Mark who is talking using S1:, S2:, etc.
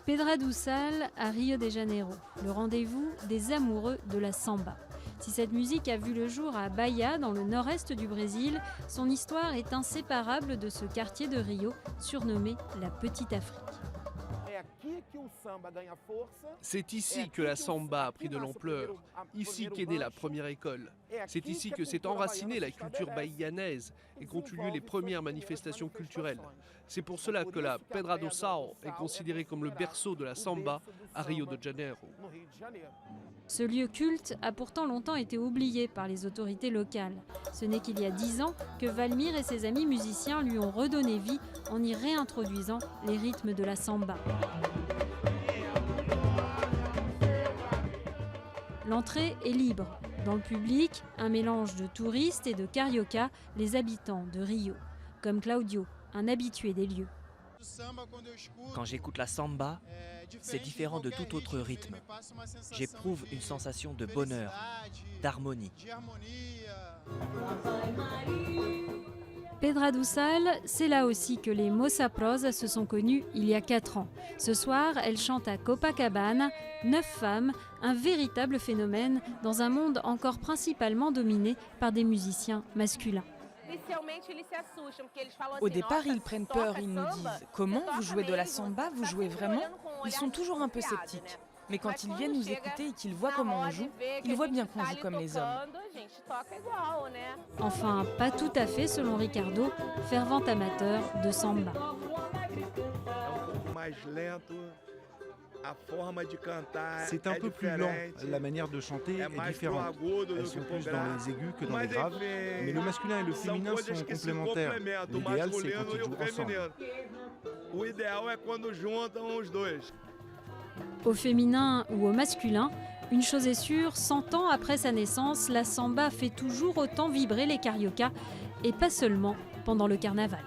S1: Pedra do Sal à Rio de Janeiro, le rendez-vous des amoureux de la samba. Si cette musique a vu le jour à Bahia, dans le nord-est du Brésil, son histoire est inséparable de ce quartier de Rio, surnommé la Petite Afrique.
S2: C'est ici que la samba a pris de l'ampleur, ici qu'est née la première école. C'est ici que s'est enracinée la culture bahiyanaise et qu'ont eu lieu les premières manifestations culturelles. C'est pour cela que la Pedra do Sal est considérée comme le berceau de la samba à Rio de Janeiro.
S1: Ce lieu culte a pourtant longtemps été oublié par les autorités locales. Ce n'est qu'il y a 10 ans que Valmir et ses amis musiciens lui ont redonné vie en y réintroduisant les rythmes de la samba. L'entrée est libre. Dans le public, un mélange de touristes et de carioca, les habitants de Rio, comme Claudio, un habitué des lieux.
S3: Quand j'écoute la samba, c'est différent de tout autre rythme. J'éprouve une sensation de bonheur, d'harmonie.
S1: Pedra do Sal, c'est là aussi que les Moça Prosa se sont connus il y a 4 ans. Ce soir, elles chantent à Copacabana, 9 femmes, un véritable phénomène dans un monde encore principalement dominé par des musiciens masculins.
S4: Au départ, ils prennent peur, ils nous disent « Comment, vous jouez de la samba, vous jouez vraiment ?» Ils sont toujours un peu sceptiques. Mais quand ils viennent nous écouter et qu'ils voient comment on joue, ils voient bien qu'on joue comme les hommes.
S1: Enfin, pas tout à fait selon Ricardo, fervent amateur de samba.
S5: C'est un peu plus lent, la manière de chanter est différente. Elles sont plus dans les aigus que dans les graves, mais le masculin et le féminin sont complémentaires. L'idéal, c'est quand ils jouent ensemble.
S1: Au féminin ou au masculin, une chose est sûre, 100 ans après sa naissance, la samba fait toujours autant vibrer les cariocas, et pas seulement pendant le carnaval.